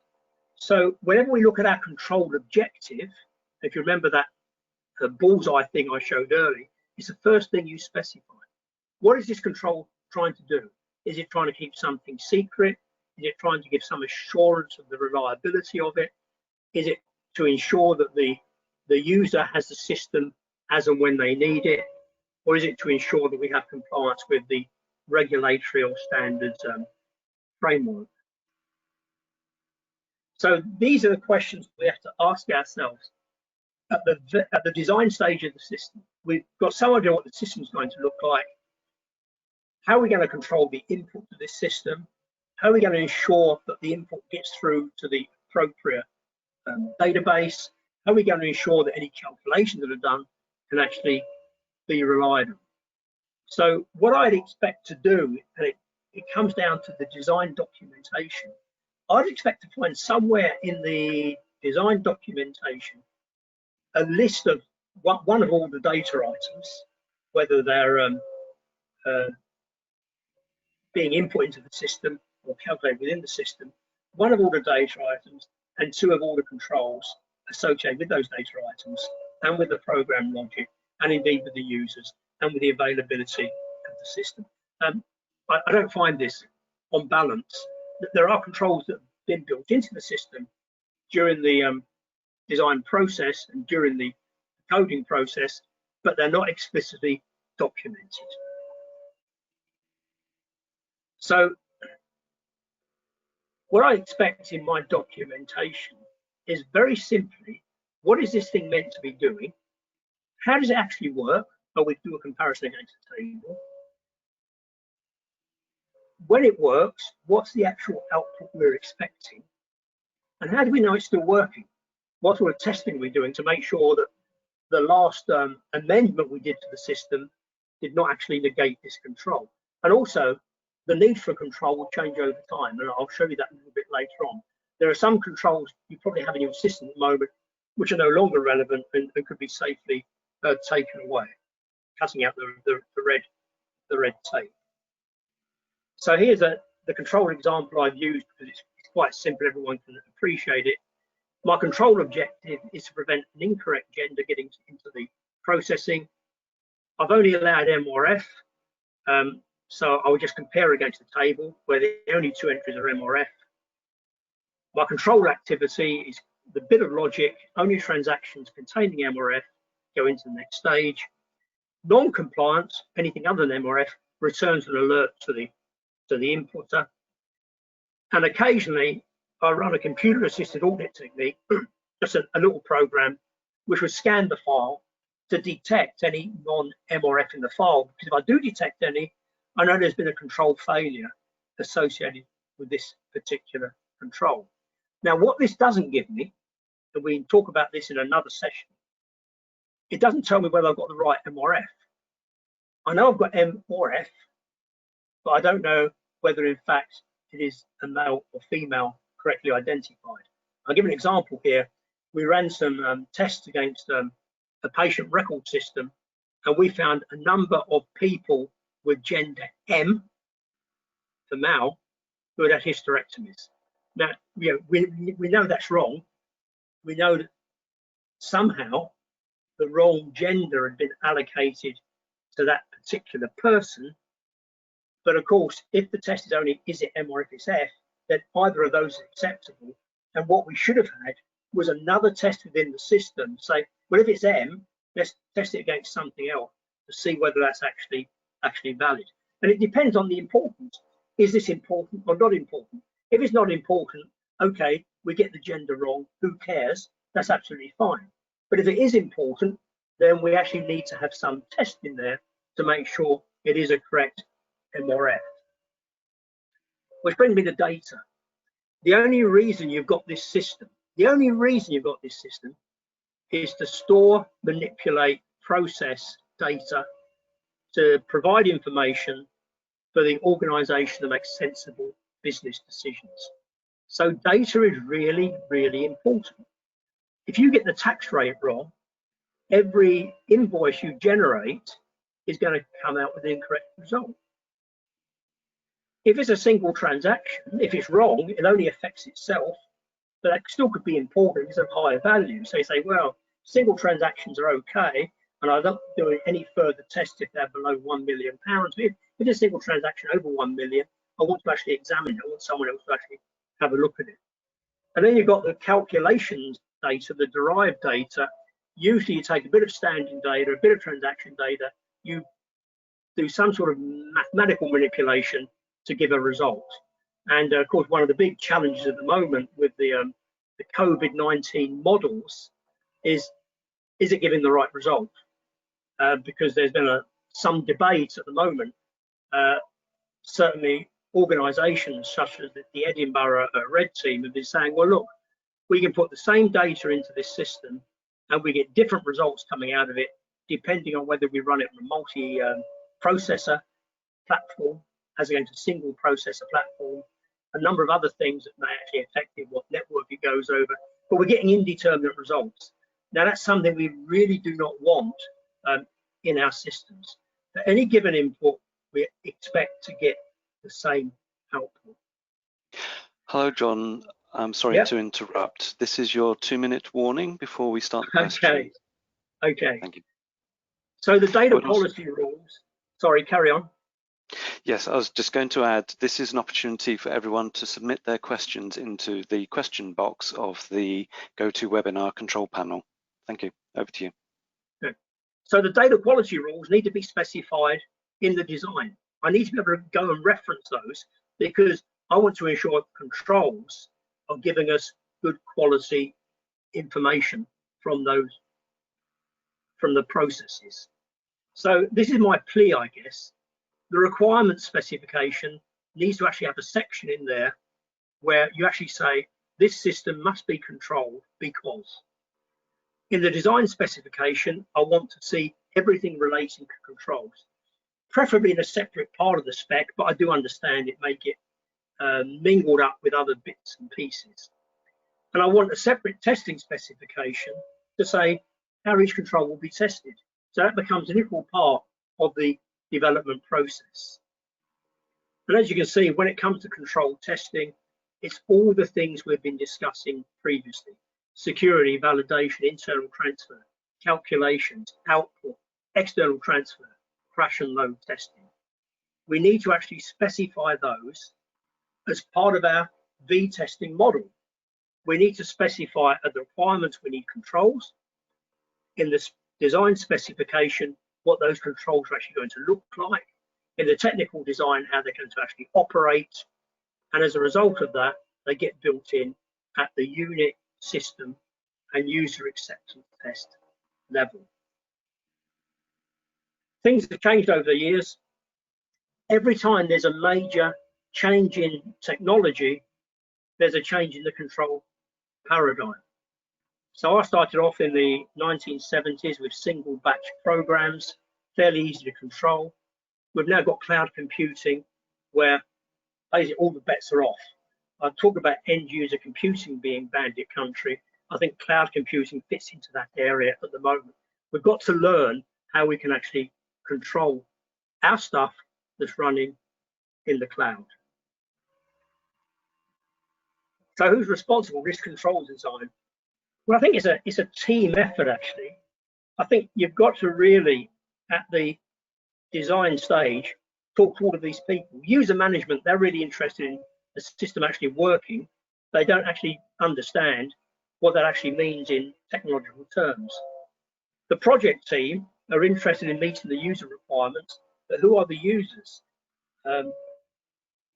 So whenever we look at our control objective, if you remember that bullseye thing I showed earlier, it's the first thing you specify. What is this control trying to do? Is it trying to keep something secret? Is it trying to give some assurance of the reliability of it? Is it to ensure that the user has the system as and when they need it? Or is it to ensure that we have compliance with the regulatory or standards framework? So these are the questions we have to ask ourselves at the design stage of the system. We've got some idea what the system is going to look like. How are we going to control the input to this system? How are we going to ensure that the input gets through to the appropriate database? How are we going to ensure that any calculations that are done can actually be relied on? So what I'd expect to do, and it comes down to the design documentation, I'd expect to find somewhere in the design documentation a list of one of all the data items, whether they're being input into the system or calculated within the system, one of all the data items and 2 of all the controls associated with those data items and with the program logic and indeed with the users and with the availability of the system. I don't find this on balance. There are controls that have been built into the system during the design process and during the coding process, but they're not explicitly documented. So what I expect in my documentation is very simply, what is this thing meant to be doing? How does it actually work? Or we do a comparison against the table. When it works, what's the actual output we're expecting? And how do we know it's still working? What sort of testing are we doing to make sure that the last amendment we did to the system did not actually negate this control? And also, the need for control will change over time, and I'll show you that a little bit later on. There are some controls you probably have in your system at the moment which are no longer relevant and could be safely taken away, cutting out the red tape. So here's the control example I've used because it's quite simple, everyone can appreciate it. My control objective is to prevent an incorrect gender getting into the processing. I've only allowed M or F, so I'll just compare against the table where the only 2 entries are M or F. My control activity is the bit of logic, only transactions containing M or F go into the next stage. Non-compliance, anything other than M or F, returns an alert to the inputter. And occasionally, I run a computer-assisted audit technique, just a little program, which would scan the file to detect any non-M or F in the file. Because if I do detect any, I know there's been a control failure associated with this particular control. Now, what this doesn't give me, and we can talk about this in another session, it doesn't tell me whether I've got the right M or F. I know I've got M or F, but I don't know whether in fact it is a male or female correctly identified. I'll give an example here. We ran some tests against a patient record system, and we found a number of people with gender M for male who had hysterectomies. Now, we know that's wrong. We know that somehow the wrong gender had been allocated to that particular person. But of course, if the test is only is it M or if it's F, then either of those is acceptable. And what we should have had was another test within the system to say, well, if it's M, let's test it against something else to see whether that's actually valid. And it depends on the importance. Is this important or not important? If it's not important, okay, we get the gender wrong, who cares? That's absolutely fine. But if it is important, then we actually need to have some test in there to make sure it is a correct M or F. Which brings me to data. The only reason you've got this system, is to store, manipulate, process data to provide information for the organization to make sensible business decisions. So data is really, really important. If you get the tax rate wrong, every invoice you generate is going to come out with an incorrect result. If it's a single transaction, if it's wrong, it only affects itself, but that still could be important. It's of higher value. So you say, well, single transactions are okay, and I don't do any further tests if they're below £1 million. If it's a single transaction over 1 million, I want to actually examine it. I want someone else to actually have a look at it. And then you've got the calculations data, the derived data. Usually you take a bit of standing data, a bit of transaction data, you do some sort of mathematical manipulation to give a result. And of course, one of the big challenges at the moment with the COVID-19 models is it giving the right result? Because there's been some debate at the moment. Certainly organisations such as the Edinburgh Red Team have been saying, well, look, we can put the same data into this system and we get different results coming out of it, depending on whether we run it on a multi-processor platform as against a single processor platform, a number of other things that may actually affect it, what network it goes over, but we're getting indeterminate results. Now, that's something we really do not want in our systems. For any given input, we expect to get the same output. Hello, John. I'm sorry to interrupt. This is your 2-minute warning before we start the question. Okay. Thank you. So the data quality rules, sorry, carry on. Yes, I was just going to add, this is an opportunity for everyone to submit their questions into the question box of the GoToWebinar control panel. Thank you. Over to you. Okay. So the data quality rules need to be specified in the design. I need to be able to go and reference those because I want to ensure controls are giving us good quality information from the processes. So this is my plea, I guess. The requirements specification needs to actually have a section in there where you actually say this system must be controlled because. In the design specification, I want to see everything relating to controls, preferably in a separate part of the spec, but I do understand it may get mingled up with other bits and pieces. And I want a separate testing specification to say how each control will be tested. So that becomes an equal part of the development process. And as you can see, when it comes to control testing, it's all the things we've been discussing previously: security, validation, internal transfer, calculations, output, external transfer, crash and load testing. We need to actually specify those as part of our V testing model. We need to specify at the requirements we need controls. In the design specification, what those controls are actually going to look like. In the technical design, how they're going to actually operate. And as a result of that, they get built in at the unit, system, and user acceptance test level. Things have changed over the years. Every time there's a major change in technology, there's a change in the control paradigm. So I started off in the 1970s with single batch programs, fairly easy to control. We've now got cloud computing, where basically all the bets are off. I talk about end user computing being bandit country. I think cloud computing fits into that area at the moment. We've got to learn how we can actually control our stuff that's running in the cloud. So who's responsible? Risk control design. Well, I think it's a team effort, actually. I think you've got to really, at the design stage, talk to all of these people. User management, they're really interested in the system actually working. They don't actually understand what that actually means in technological terms. The project team are interested in meeting the user requirements, but who are the users?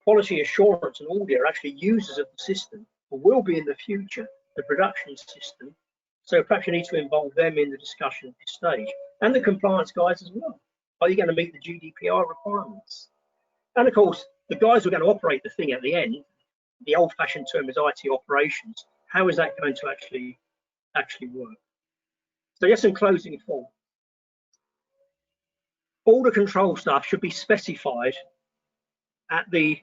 Quality assurance and audit are actually users of the system, or will be in the future, the production system. So perhaps you need to involve them in the discussion at this stage, and the compliance guys as well. Are you going to meet the GDPR requirements? And of course, the guys who are going to operate the thing at the end, the old-fashioned term is IT operations. How is that going to actually work? So just in closing thought, all the control stuff should be specified at the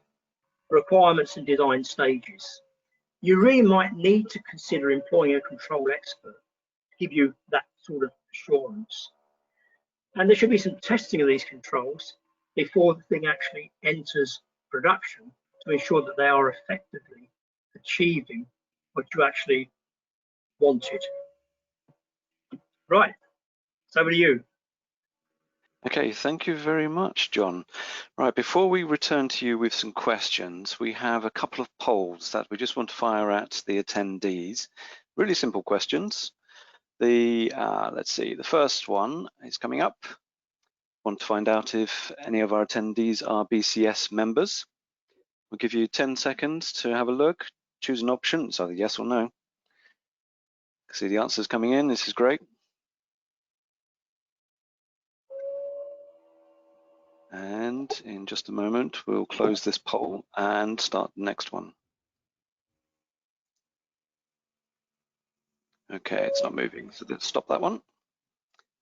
requirements and design stages. You really might need to consider employing a control expert to give you that sort of assurance. And there should be some testing of these controls before the thing actually enters production to ensure that they are effectively achieving what you actually wanted. Right, so over to you. Okay, thank you very much, John. Right, before we return to you with some questions, we have a couple of polls that we just want to fire at the attendees. Really simple questions. Let's see, the first one is coming up. Want to find out if any of our attendees are BCS members. We'll give you 10 seconds to have a look, choose an option, it's either yes or no. See the answers coming in, this is great. And in just a moment, we'll close this poll and start the next one. Okay, it's not moving, so let's stop that one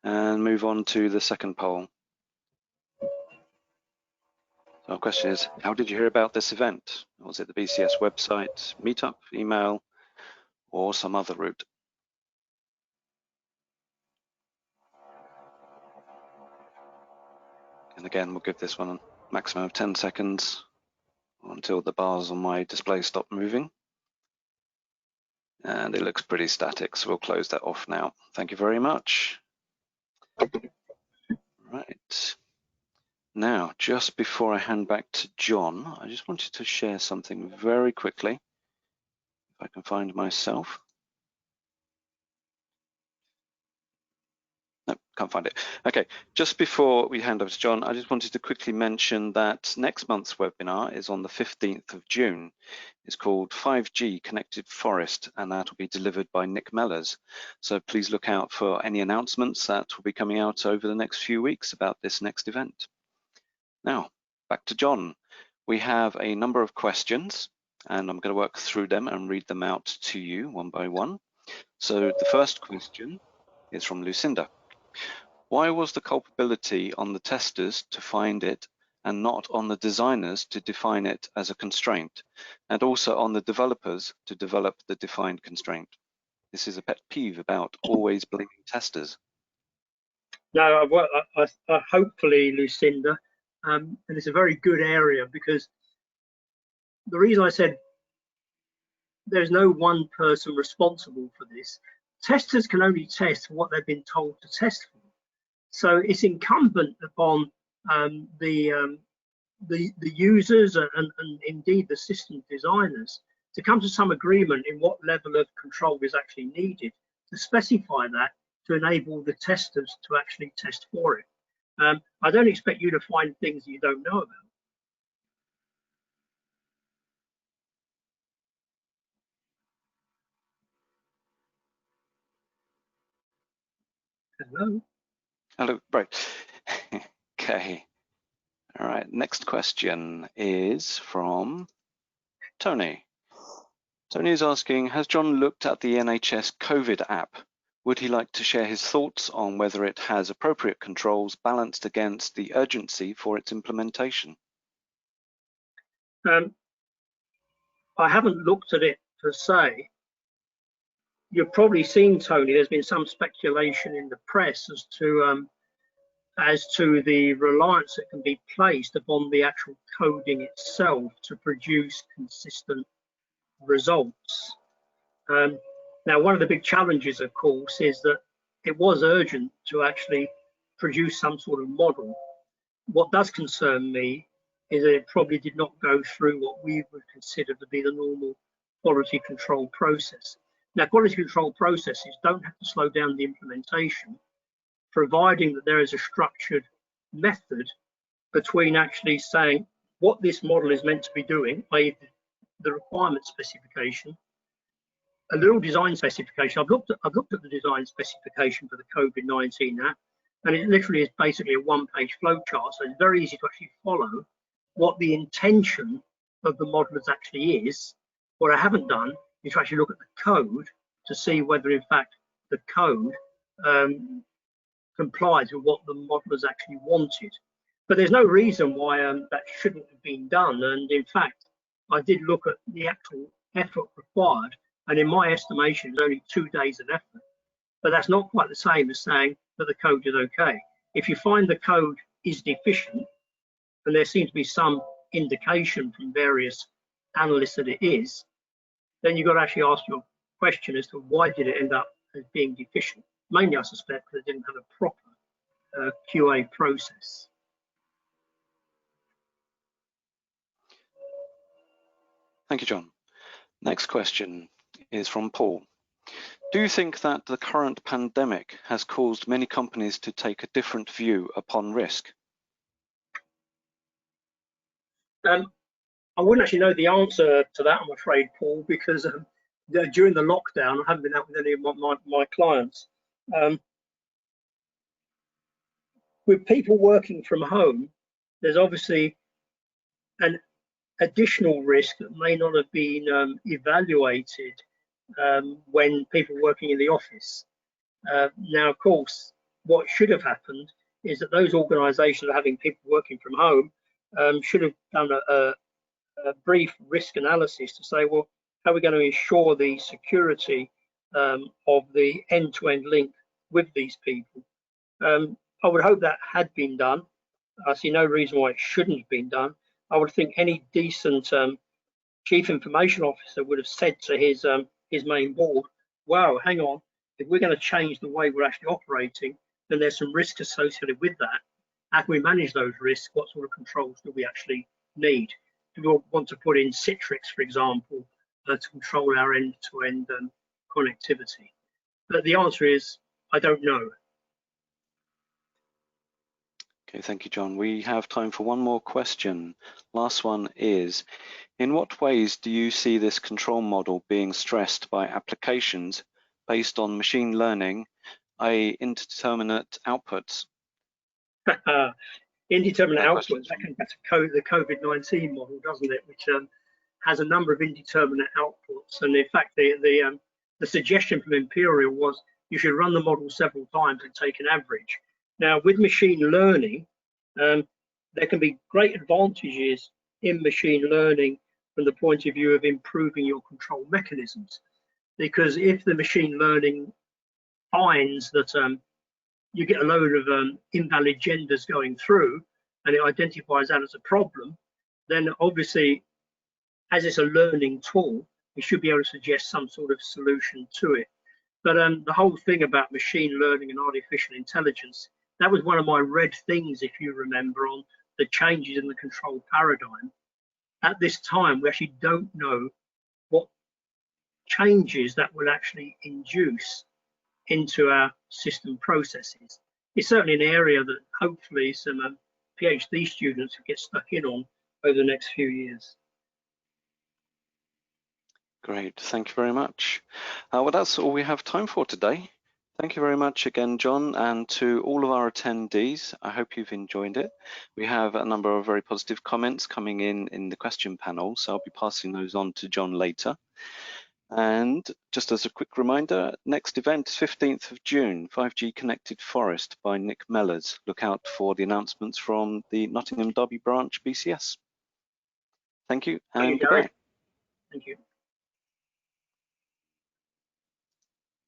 and move on to the second poll. So our question is, how did you hear about this event? Was it the BCS website, meetup, email, or some other route? And again, we'll give this one a maximum of 10 seconds until the bars on my display stop moving. And it looks pretty static, so we'll close that off now. Thank you very much. Right. Now, just before I hand back to John, I just wanted to share something very quickly, if I can find myself. No, can't find it. Okay, just before we hand over to John, I just wanted to quickly mention that next month's webinar is on the 15th of June. It's called 5G Connected Forest, and that will be delivered by Nick Mellors. So please look out for any announcements that will be coming out over the next few weeks about this next event. Now, back to John. We have a number of questions, and I'm going to work through them and read them out to you one by one. So the first question is from Lucinda. Why was the culpability on the testers to find it and not on the designers to define it as a constraint, and also on the developers to develop the defined constraint? This is a pet peeve about always blaming testers. No, hopefully, Lucinda, and it's a very good area, because the reason I said there's no one person responsible for this, testers can only test what they've been told to test for. So it's incumbent upon the users and indeed the system designers to come to some agreement in what level of control is actually needed, to specify that, to enable the testers to actually test for it. I don't expect you to find things you don't know about. Hello? Hello, right. Okay. All right, next question is from Tony. Tony is asking, has John looked at the NHS COVID app? Would he like to share his thoughts on whether it has appropriate controls balanced against the urgency for its implementation? I haven't looked at it per se. You've probably seen, Tony, there's been some speculation in the press as to the reliance that can be placed upon the actual coding itself to produce consistent results. Now, one of the big challenges, of course, is that it was urgent to actually produce some sort of model. What does concern me is that it probably did not go through what we would consider to be the normal quality control process. Now, quality control processes don't have to slow down the implementation, providing that there is a structured method between actually saying what this model is meant to be doing, i.e. the requirement specification, a little design specification. I've looked at the design specification for the COVID-19 app, and it literally is basically a one-page flowchart, so it's very easy to actually follow what the intention of the modelers actually is. What I haven't done is to actually look at the code to see whether, in fact, the code complies with what the modelers actually wanted. But there's no reason why that shouldn't have been done. And in fact, I did look at the actual effort required, and in my estimation, it's only 2 days of effort. But that's not quite the same as saying that the code is okay. If you find the code is deficient, and there seems to be some indication from various analysts that it is, then you've got to actually ask your question as to why did it end up as being deficient. Mainly, I suspect, because it didn't have a proper QA process. Thank you, John. Next question is from Paul. Do you think that the current pandemic has caused many companies to take a different view upon risk? I wouldn't actually know the answer to that, I'm afraid, Paul, because during the lockdown, I haven't been out with any of my clients. With people working from home, there's obviously an additional risk that may not have been evaluated when people were working in the office. Now, of course, what should have happened is that those organisations having people working from home should have done a brief risk analysis to say, well, how are we going to ensure the security of the end-to-end link with these people? I would hope that had been done. I see no reason why it shouldn't have been done. I would think any decent chief information officer would have said to his main board, wow, hang on, if we're going to change the way we're actually operating, then there's some risk associated with that. How can we manage those risks? What sort of controls do we actually need? Do we want to put in Citrix, for example, to control our end-to-end connectivity? But the answer is, I don't know. Okay, thank you, John. We have time for one more question. Last one is, in what ways do you see this control model being stressed by applications based on machine learning, i.e. indeterminate outputs? Indeterminate outputs, that can get to the COVID-19 model, doesn't it, which has a number of indeterminate outputs. And in fact, the suggestion from Imperial was you should run the model several times and take an average. Now, with machine learning, there can be great advantages in machine learning from the point of view of improving your control mechanisms. Because if the machine learning finds that you get a load of invalid genders going through and it identifies that as a problem, then obviously, as it's a learning tool, it should be able to suggest some sort of solution to it. But the whole thing about machine learning and artificial intelligence, that was one of my red things, if you remember, on the changes in the control paradigm. At this time, we actually don't know what changes that will actually induce into our system processes. It's certainly an area that hopefully some PhD students will get stuck in on over the next few years. Great, thank you very much. Well, that's all we have time for today. Thank you very much again, John, and to all of our attendees. I hope you've enjoyed it. We have a number of very positive comments coming in the question panel, so I'll be passing those on to John later. And just as a quick reminder, next event is 15th of June, 5G Connected Forest by Nick Mellors. Look out for the announcements from the Nottingham Derby branch BCS. Thank you Thank and you, goodbye. Gary. Thank you.